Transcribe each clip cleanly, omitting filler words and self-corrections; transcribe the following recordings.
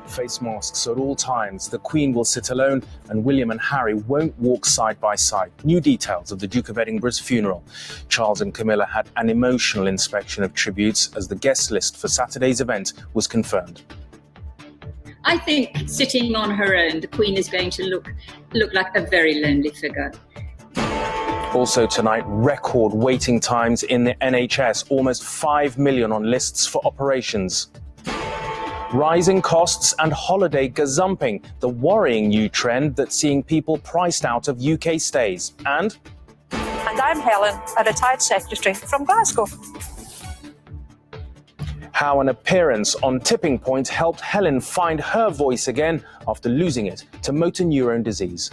Face masks at all times. The Queen will sit alone and William and Harry won't walk side by side. New details of the Duke of Edinburgh's funeral. Charles and Camilla had an emotional inspection of tributes as the guest list for Saturday's event was confirmed. I think sitting on her own, the Queen is going to look like a very lonely figure. Also tonight, record waiting times in the NHS, almost 5 million on lists for operations. Rising costs and holiday gazumping, the worrying new trend that's seeing people priced out of UK stays. And I'm Helen, a retired secretary from Glasgow. How an appearance on Tipping Point helped Helen find her voice again after losing it to motor neurone disease.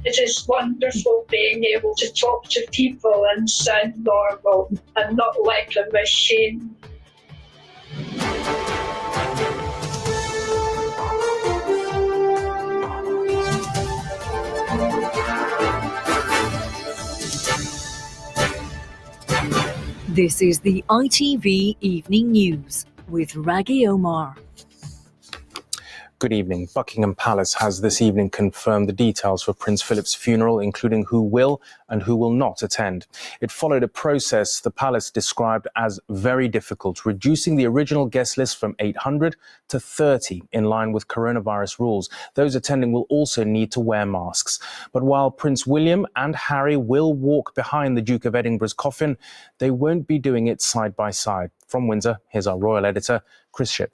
It is wonderful being able to talk to people and sound normal and not like a machine. This is the ITV Evening News with Rageh Omar. Good evening. Buckingham Palace has this evening confirmed the details for Prince Philip's funeral, including who will and who will not attend. It followed a process the palace described as very difficult, reducing the original guest list from 800 to 30 in line with coronavirus rules. Those attending will also need to wear masks. But while Prince William and Harry will walk behind the Duke of Edinburgh's coffin, they won't be doing it side by side. From Windsor, here's our royal editor, Chris Shipp.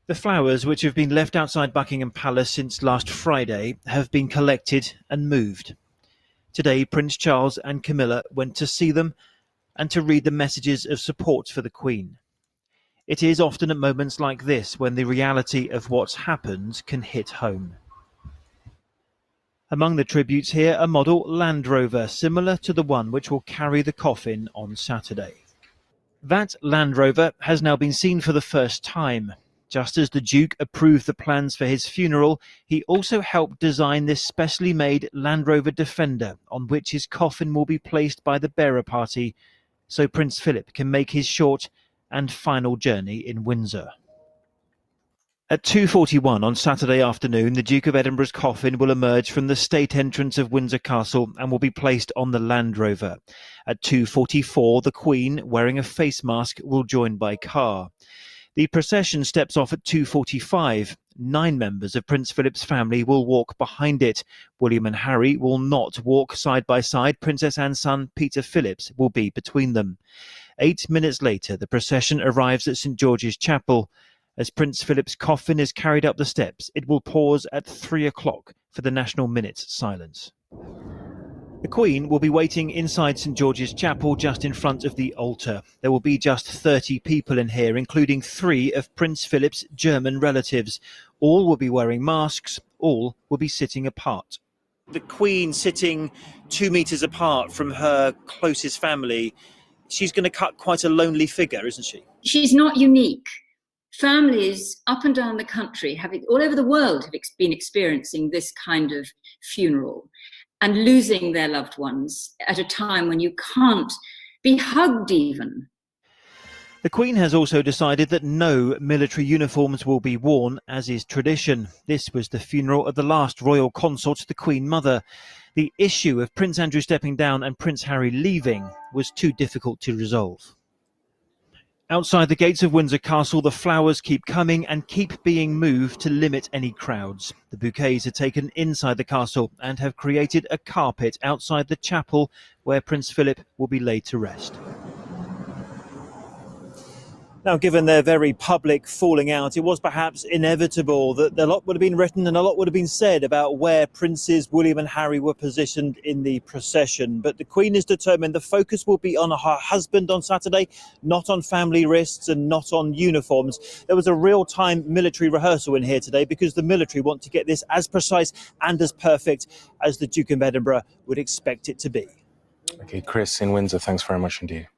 The flowers, which have been left outside Buckingham Palace since last Friday, have been collected and moved. Today, Prince Charles and Camilla went to see them and to read the messages of support for the Queen. It is often at moments like this when the reality of what's happened can hit home. Among the tributes here, a model Land Rover, similar to the one which will carry the coffin on Saturday. That Land Rover has now been seen for the first time. Just as the Duke approved the plans for his funeral, he also helped design this specially made Land Rover Defender, on which his coffin will be placed by the bearer party, so Prince Philip can make his short and final journey in Windsor. At 2:41 on Saturday afternoon, the Duke of Edinburgh's coffin will emerge from the state entrance of Windsor Castle and will be placed on the Land Rover. At 2:44, the Queen, wearing a face mask, will join by car. The procession steps off at 2:45. 9 members of Prince Philip's family will walk behind it. William and Harry will not walk side by side. Princess Anne's son, Peter Phillips, will be between them. 8 minutes later, the procession arrives at St George's Chapel. As Prince Philip's coffin is carried up the steps, it will pause at 3 o'clock for the national minute's silence. The Queen will be waiting inside St George's Chapel just in front of the altar. There will be just 30 people in here, including 3 of Prince Philip's German relatives. All will be wearing masks, all will be sitting apart. The Queen sitting 2 metres apart from her closest family, she's going to cut quite a lonely figure, isn't she? She's not unique. Families up and down the country, all over the world, have been experiencing this kind of funeral and losing their loved ones at a time when you can't be hugged even. The Queen has also decided that no military uniforms will be worn, as is tradition. This was the funeral of the last royal consort, the Queen Mother. The issue of Prince Andrew stepping down and Prince Harry leaving was too difficult to resolve. Outside the gates of Windsor Castle, the flowers keep coming and keep being moved to limit any crowds. The bouquets are taken inside the castle and have created a carpet outside the chapel where Prince Philip will be laid to rest. Now, given their very public falling out, it was perhaps inevitable that a lot would have been written and a lot would have been said about where Princes William and Harry were positioned in the procession. But the Queen is determined the focus will be on her husband on Saturday, not on family wrists and not on uniforms. There was a real-time military rehearsal in here today because the military want to get this as precise and as perfect as the Duke of Edinburgh would expect it to be. Okay, Chris in Windsor, thanks very much indeed.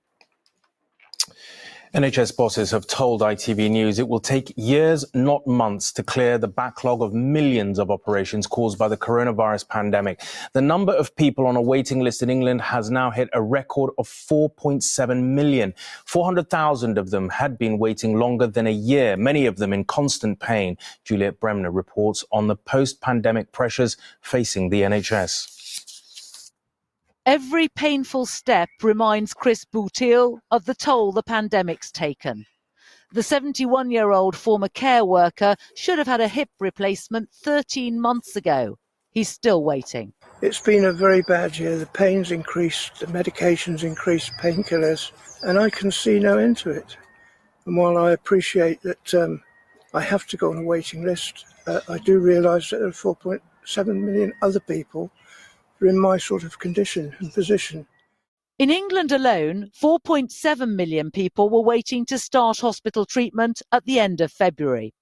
NHS bosses have told ITV News it will take years, not months, to clear the backlog of millions of operations caused by the coronavirus pandemic. The number of people on a waiting list in England has now hit a record of 4.7 million. 400,000 of them had been waiting longer than a year, many of them in constant pain. Juliet Bremner reports on the post-pandemic pressures facing the NHS. Every painful step reminds Chris Boutiel of the toll the pandemic's taken. The 71-year-old former care worker should have had a hip replacement 13 months ago. He's still waiting. It's been a very bad year. The pain's increased, the medication's increased, painkillers, and I can see no end to it. And while I appreciate that I have to go on a waiting list, I do realise that there are 4.7 million other people who are in my sort of condition and position. In England alone, 4.7 million people were waiting to start hospital treatment at the end of February.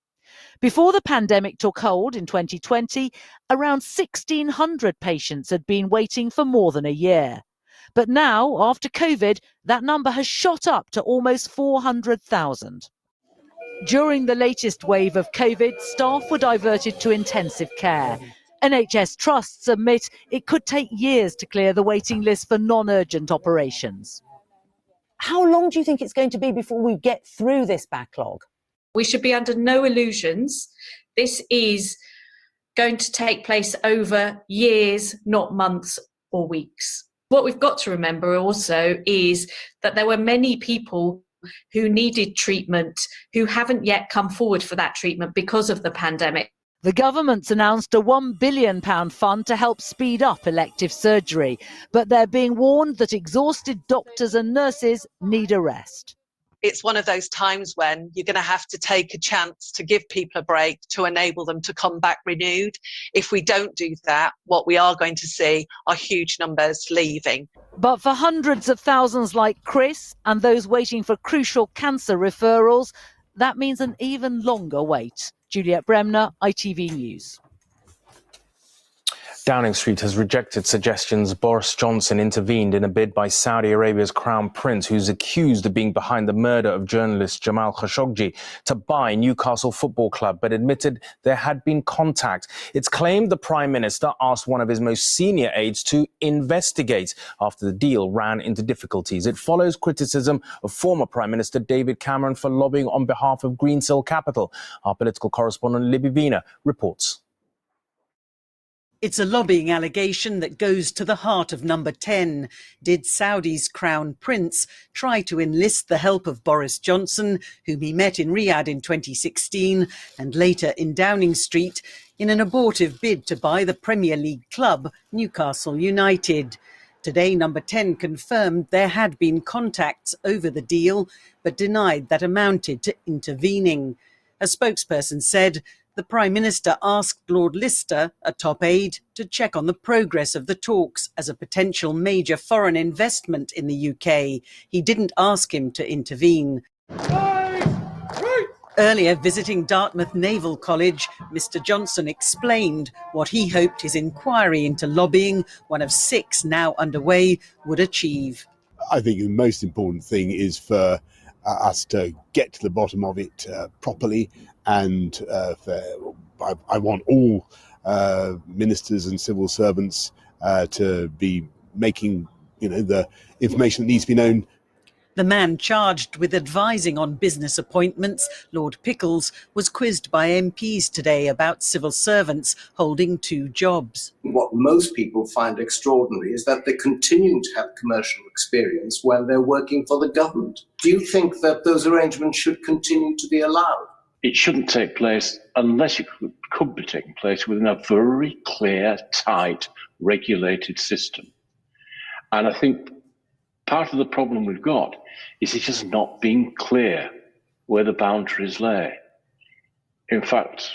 Before the pandemic took hold in 2020, around 1,600 patients had been waiting for more than a year. But now, after COVID, that number has shot up to almost 400,000. During the latest wave of COVID, staff were diverted to intensive care. NHS trusts admit it could take years to clear the waiting list for non-urgent operations. How long do you think it's going to be before we get through this backlog? We should be under no illusions. This is going to take place over years, not months or weeks. What we've got to remember also is that there were many people who needed treatment who haven't yet come forward for that treatment because of the pandemic. The government's announced a £1 billion fund to help speed up elective surgery, but they're being warned that exhausted doctors and nurses need a rest. It's one of those times when you're going to have to take a chance to give people a break to enable them to come back renewed. If we don't do that, what we are going to see are huge numbers leaving. But for hundreds of thousands like Chris and those waiting for crucial cancer referrals, that means an even longer wait. Juliet Bremner, ITV News. Downing Street has rejected suggestions Boris Johnson intervened in a bid by Saudi Arabia's Crown Prince, who's accused of being behind the murder of journalist Jamal Khashoggi, to buy Newcastle Football Club, but admitted there had been contact. It's claimed the Prime Minister asked one of his most senior aides to investigate after the deal ran into difficulties. It follows criticism of former Prime Minister David Cameron for lobbying on behalf of Greensill Capital. Our political correspondent Libby Vina reports. It's a lobbying allegation that goes to the heart of number 10. Did Saudi's Crown Prince try to enlist the help of Boris Johnson, whom he met in Riyadh in 2016 and later in Downing Street, in an abortive bid to buy the Premier League club, Newcastle United? Today, number 10 confirmed there had been contacts over the deal, but denied that amounted to intervening. A spokesperson said the Prime Minister asked Lord Lister, a top aide, to check on the progress of the talks as a potential major foreign investment in the UK. He didn't ask him to intervene. Earlier, visiting Dartmouth Naval College, Mr Johnson explained what he hoped his inquiry into lobbying, one of 6 now underway, would achieve. I think the most important thing is for us to get to the bottom of it properly, and I want all ministers and civil servants to be making, the information that needs to be known. The man charged with advising on business appointments, Lord Pickles, was quizzed by MPs today about civil servants holding 2 jobs. What most people find extraordinary is that they're continuing to have commercial experience while they're working for the government. Do you think that those arrangements should continue to be allowed? It shouldn't take place unless it could be taking place within a very clear, tight, regulated system. And I think part of the problem we've got is it's just not being clear where the boundaries lay. In fact,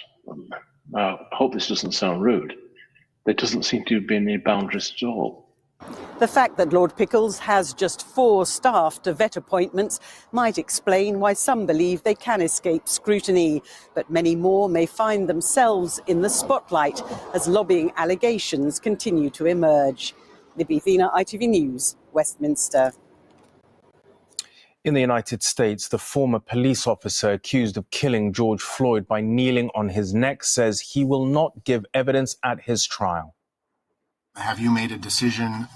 I hope this doesn't sound rude, there doesn't seem to be any boundaries at all. The fact that Lord Pickles has just 4 staff to vet appointments might explain why some believe they can escape scrutiny, but many more may find themselves in the spotlight as lobbying allegations continue to emerge. Libby Vina, ITV News, Westminster. In the United States, the former police officer accused of killing George Floyd by kneeling on his neck says he will not give evidence at his trial. Have you made a decision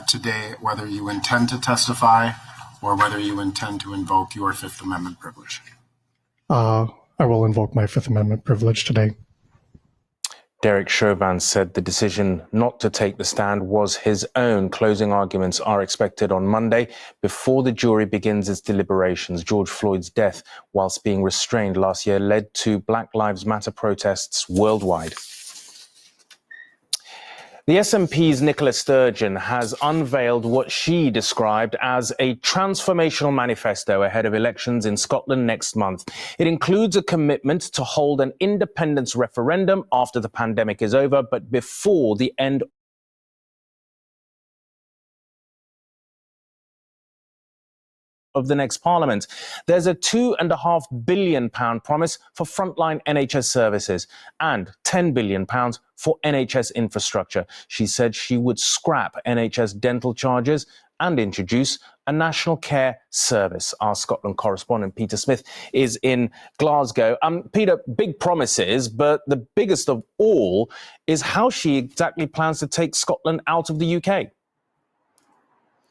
today whether you intend to testify or whether you intend to invoke your Fifth Amendment privilege? I will invoke my Fifth Amendment privilege today. Derek Chauvin said the decision not to take the stand was his own. Closing arguments are expected on Monday before the jury begins its deliberations. George Floyd's death, whilst being restrained last year, led to Black Lives Matter protests worldwide. The SNP's Nicola Sturgeon has unveiled what she described as a transformational manifesto ahead of elections in Scotland next month. It includes a commitment to hold an independence referendum after the pandemic is over, but before the end of the next parliament. There's a £2.5 billion promise for frontline NHS services and £10 billion for NHS infrastructure. She said she would scrap NHS dental charges and introduce a national care service. Our Scotland correspondent Peter Smith is in Glasgow. Peter, big promises, but the biggest of all is how she exactly plans to take Scotland out of the UK.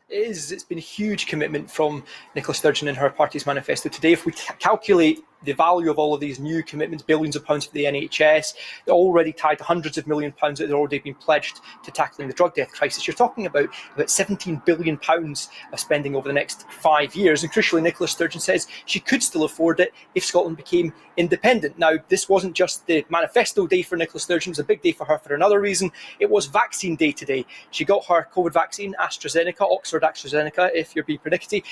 It's been a huge commitment from Nicola Sturgeon and her party's manifesto today. If we calculate the value of all of these new commitments, billions of pounds for the NHS, they're already tied to hundreds of million pounds that have already been pledged to tackling the drug death crisis. You're talking about £17 billion of spending over the next 5 years. And crucially, Nicola Sturgeon says she could still afford it if Scotland became independent. Now, this wasn't just the manifesto day for Nicola Sturgeon, it was a big day for her for another reason. It was vaccine day today. She got her COVID vaccine, AstraZeneca, Oxford AstraZeneca, if you're being pernickety.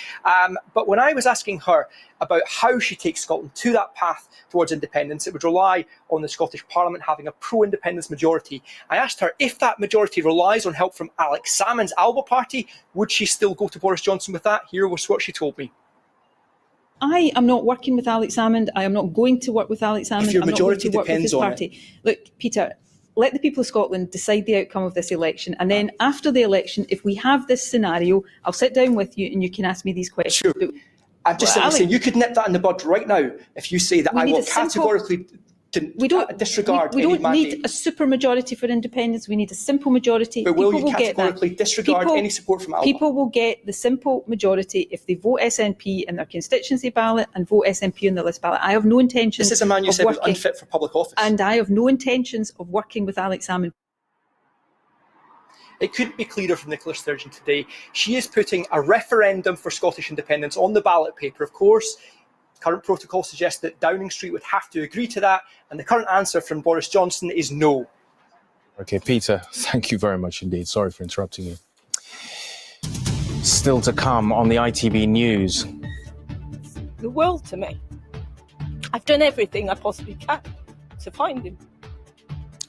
But when I was asking her about how she takes Scotland to that path towards independence, it would rely on the Scottish Parliament having a pro-independence majority. I asked her if that majority relies on help from Alex Salmond's Alba party, would she still go to Boris Johnson with that? Here was what she told me. I am not working with Alex Salmond. I am not going to work with Alex Salmond. If your majority I'm not going to work with his depends on party. Look, Peter, let the people of Scotland decide the outcome of this election. And then after the election, if we have this scenario, I'll sit down with you and you can ask me these questions. Sure. I'm just saying, you could nip that in the bud right now if you say that I will categorically disregard we any don't mandate. need a super majority for independence. We need a simple majority. But will people you categorically disregard any support from Alba? People will get the simple majority if they vote SNP in their constituency ballot and vote SNP on the list ballot. I have no intentions. This is a man you said was unfit for public office. And I have no intentions of working with Alex Salmond. It couldn't be clearer from Nicola Sturgeon today. She is putting a referendum for Scottish independence on the ballot paper. Of course, current protocol suggests that Downing Street would have to agree to that, and the current answer from Boris Johnson is no. Okay, Peter, thank you very much indeed. Sorry for interrupting you. Still to come on the ITV News. The world to me. I've done everything I possibly can to find him.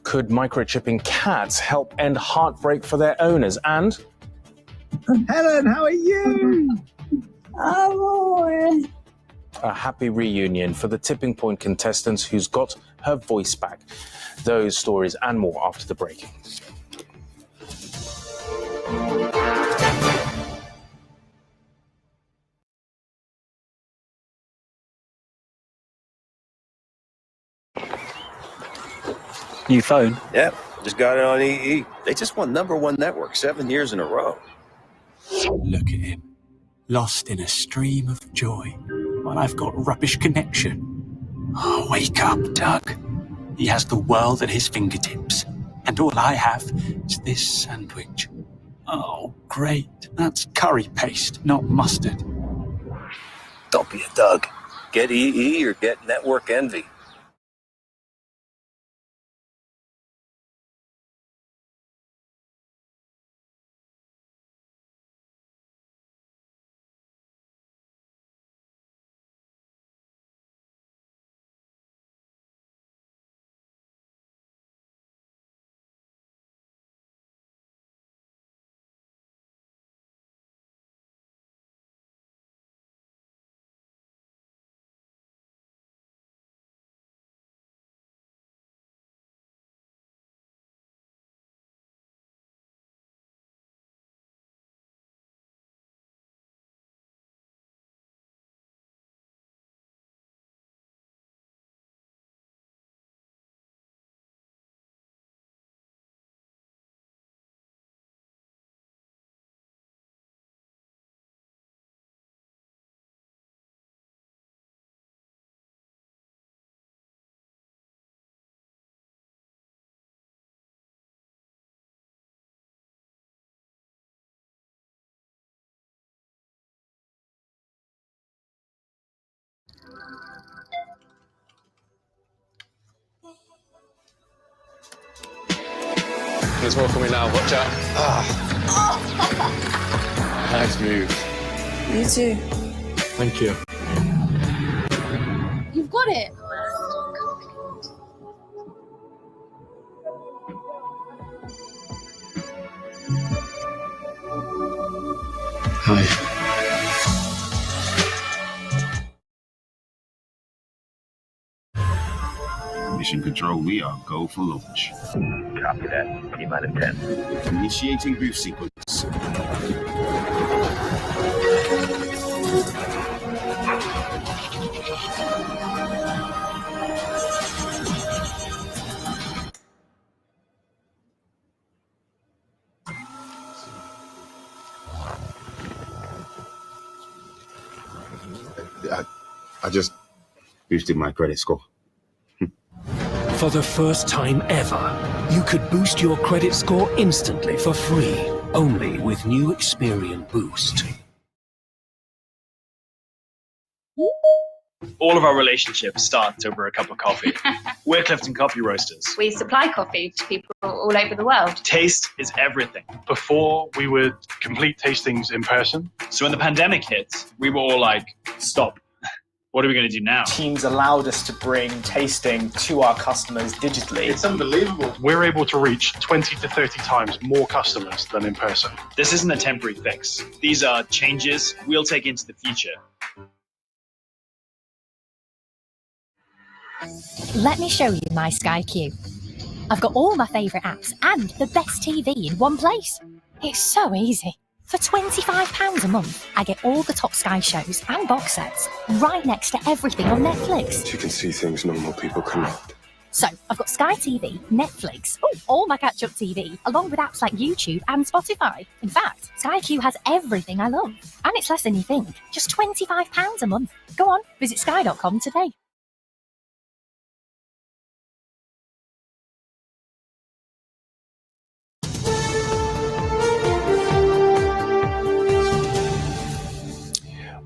Could microchipping cats help end heartbreak for their owners? And Helen, how are you? Oh, a happy reunion for the Tipping Point contestants who's got her voice back. Those stories and more after the break. New phone? Yep, just got it on EE. They just won #1 network 7 years in a row. Look at him, lost in a stream of joy, while I've got rubbish connection. Oh, wake up, Doug. He has the world at his fingertips, and all I have is this sandwich. Oh, great. That's curry paste, not mustard. Don't be a Doug. Get EE or get network envy. There's more coming now. Watch out. Nice move. You too. Thank you. You've got it. Hi. Mission Control, we are go for launch. Copy that. T-minus 10. Initiating boost sequence. I just boosted my credit score. For the first time ever, you could boost your credit score instantly for free, only with new Experian Boost. All of our relationships start over a cup of coffee. We're Clifton Coffee Roasters. We supply coffee to people all over the world. Taste is everything. Before, we would complete tastings in person. So when the pandemic hit, we were all like, stop. What are we going to do now? Teams allowed us to bring tasting to our customers digitally. It's unbelievable. We're able to reach 20 to 30 times more customers than in person. This isn't a temporary fix. These are changes we'll take into the future. Let me show you my Sky Q. I've got all my favourite apps and the best TV in one place. It's so easy. For £25 a month, I get all the top Sky shows and box sets right next to everything on Netflix. You can see things normal people cannot. So I've got Sky TV, Netflix, all my catch-up TV, along with apps like YouTube and Spotify. In fact, Sky Q has everything I love. And it's less than you think. Just £25 a month. Go on, visit sky.com today.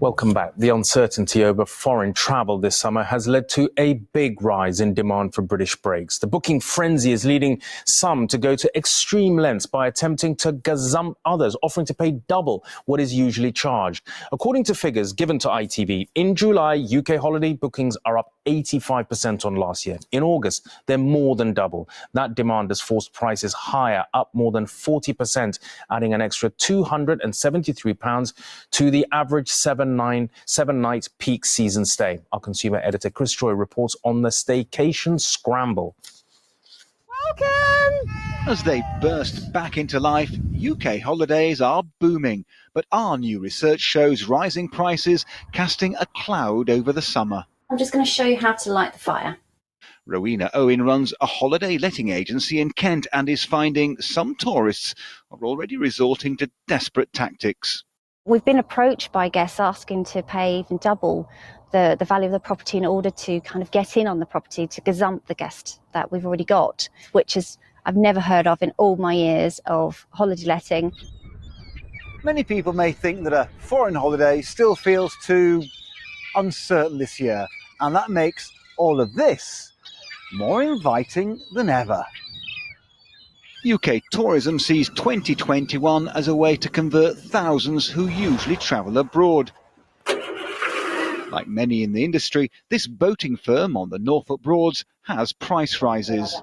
Welcome back. The uncertainty over foreign travel this summer has led to a big rise in demand for British breaks. The booking frenzy is leading some to go to extreme lengths by attempting to gazump others, offering to pay double what is usually charged. According to figures given to ITV, in July, UK holiday bookings are up 85% on last year. In August, they're more than double. That demand has forced prices higher, up more than 40%, adding an extra £273 to the average seven-night peak season stay. Our consumer editor Chris Troy reports on the staycation scramble. Welcome! As they burst back into life, UK holidays are booming. But our new research shows rising prices casting a cloud over the summer. I'm just going to show you how to light the fire. Rowena Owen runs a holiday letting agency in Kent and is finding some tourists are already resorting to desperate tactics. We've been approached by guests asking to pay even double the value of the property in order to kind of get in on the property, to gazump the guest that we've already got, which is I've never heard of in all my years of holiday letting. Many people may think that a foreign holiday still feels too uncertain this year, and that makes all of this more inviting than ever. UK tourism sees 2021 as a way to convert thousands who usually travel abroad. Like many in the industry, this boating firm on the Norfolk Broads has price rises.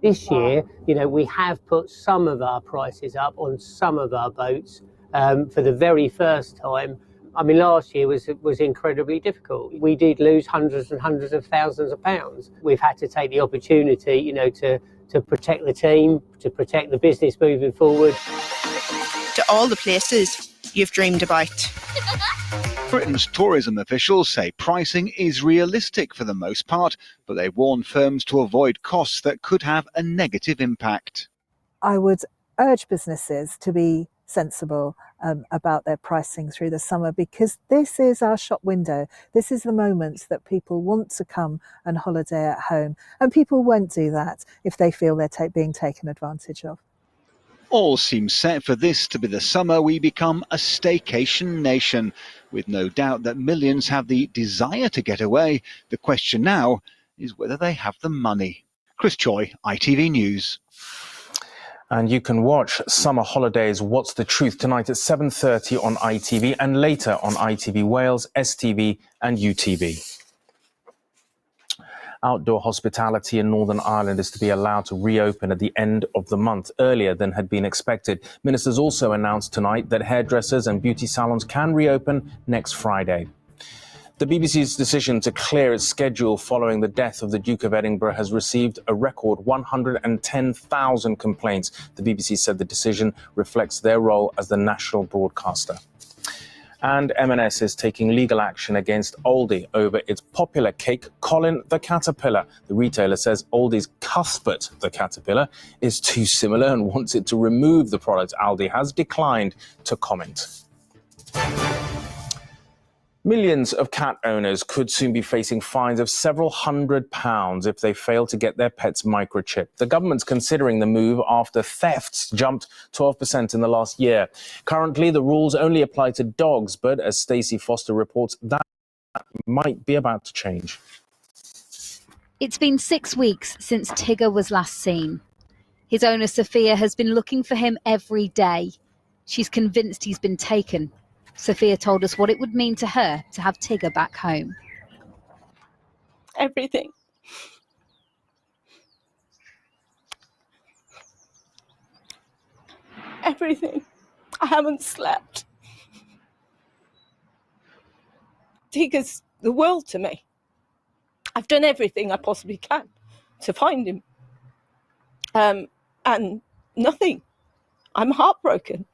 This year, we have put some of our prices up on some of our boats for the very first time. I mean, last year was incredibly difficult. We did lose hundreds and hundreds of thousands of pounds. We've had to take the opportunity, to protect the team, to protect the business moving forward. To all the places you've dreamed about. Britain's tourism officials say pricing is realistic for the most part, but they warn firms to avoid costs that could have a negative impact. I would urge businesses to be sensible about their pricing through the summer, because this is our shop window. This is the moment that people want to come and holiday at home, and people won't do that if they feel they're being taken advantage of. All seems set for this to be the summer we become a staycation nation, with no doubt that millions have the desire to get away. The question now is whether they have the money. Chris Choi, ITV News. And you can watch Summer Holidays What's the Truth tonight at 7:30 on ITV and later on ITV Wales, STV and UTV. Outdoor hospitality in Northern Ireland is to be allowed to reopen at the end of the month, earlier than had been expected. Ministers also announced tonight that hairdressers and beauty salons can reopen next Friday. The BBC's decision to clear its schedule following the death of the Duke of Edinburgh has received a record 110,000 complaints. The BBC said the decision reflects their role as the national broadcaster. And M&S is taking legal action against Aldi over its popular cake, Colin the Caterpillar. The retailer says Aldi's Cuthbert the Caterpillar is too similar and wants it to remove the product. Aldi has declined to comment. Millions of cat owners could soon be facing fines of several £100s if they fail to get their pets microchipped. The government's considering the move after thefts jumped 12% in the last year. Currently, the rules only apply to dogs, but as Stacey Foster reports, that might be about to change. It's been 6 weeks since Tigger was last seen. His owner, Sophia, has been looking for him every day. She's convinced he's been taken. Sophia told us what it would mean to her to have Tigger back home. Everything. Everything. I haven't slept. Tigger's the world to me. I've done everything I possibly can to find him. And nothing. I'm heartbroken.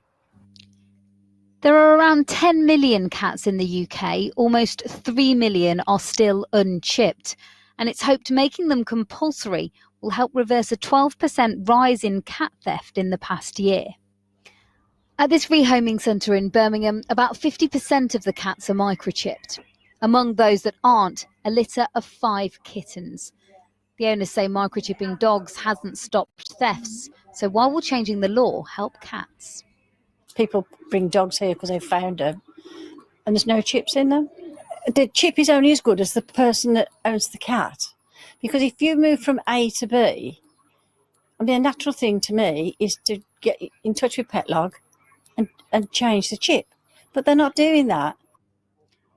There are around 10 million cats in the UK. Almost 3 million are still unchipped. And it's hoped making them compulsory will help reverse a 12% rise in cat theft in the past year. At this rehoming centre in Birmingham, about 50% of the cats are microchipped. Among those that aren't, a litter of 5 kittens. The owners say microchipping dogs hasn't stopped thefts. So why will changing the law help cats? People bring dogs here because they've found them and there's no chips in them. The chip is only as good as the person that owns the cat. Because if you move from A to B, I mean, a natural thing to me is to get in touch with Petlog and change the chip. But they're not doing that.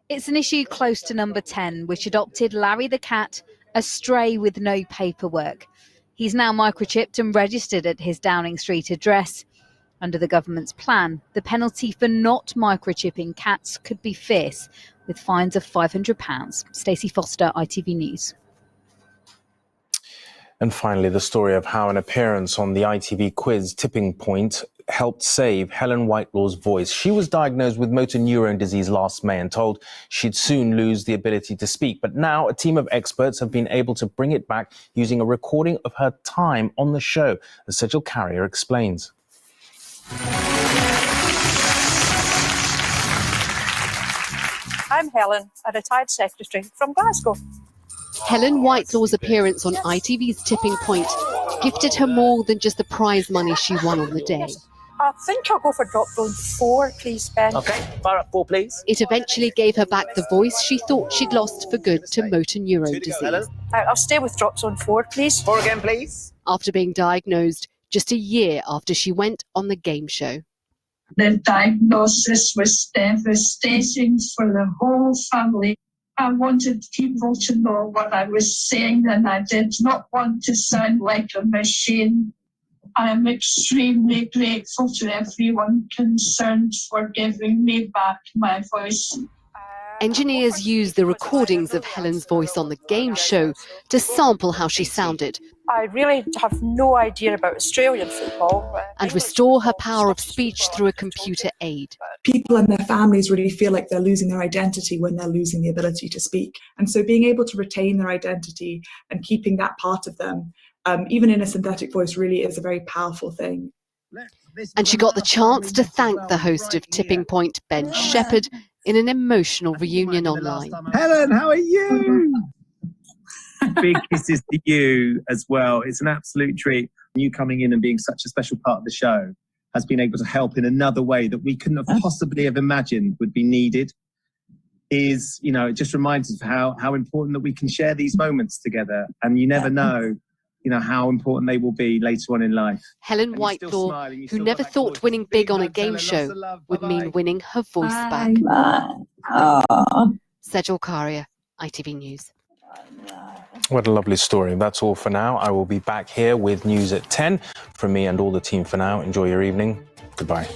It's an issue close to number 10, which adopted Larry the cat, a stray with no paperwork. He's now microchipped and registered at his Downing Street address. Under the government's plan, the penalty for not microchipping cats could be fierce, with fines of £500. Stacey Foster, ITV News. And finally, the story of how an appearance on the ITV quiz Tipping Point helped save Helen Whitelaw's voice. She was diagnosed with motor neurone disease last May and told she'd soon lose the ability to speak. But now a team of experts have been able to bring it back using a recording of her time on the show, as Sejal Carrier explains. I'm Helen, a retired secretary from Glasgow. Helen Whitelaw's appearance on ITV's Tipping Point gifted her more than just the prize money she won on the day. I think I'll go for drop zone 4, please, Ben. OK, fire up 4, please. It eventually gave her back the voice she thought she'd lost for good to motor neurone disease. I'll stay with drop zone 4, please. 4 again, please. After being diagnosed just a year after she went on the game show. The diagnosis was devastating for the whole family. I wanted people to know what I was saying, and I did not want to sound like a machine. I am extremely grateful to everyone concerned for giving me back my voice. Engineers used the recordings of Helen's voice on the game show to sample how she sounded. I really have no idea about Australian football. And restore her power of speech through a computer aid. People and their families really feel like they're losing their identity when they're losing the ability to speak. And so being able to retain their identity and keeping that part of them, even in a synthetic voice, really is a very powerful thing. And she got the chance to thank the host of Tipping Point, Ben Shepherd, in an emotional reunion online. Helen, how are you? Big kisses to you as well. It's an absolute treat. You coming in and being such a special part of the show has been able to help in another way that we couldn't have possibly have imagined would be needed. Is, you know, it just reminds us of how important that we can share these moments together. And you never know how important they will be later on in life. Helen Whitelaw, who never thought winning big on a game show would mean winning her voice back. Sejal Karia, ITV News. What a lovely story. That's all for now. I will be back here with news at 10. From me and all the team for now, enjoy your evening. Goodbye.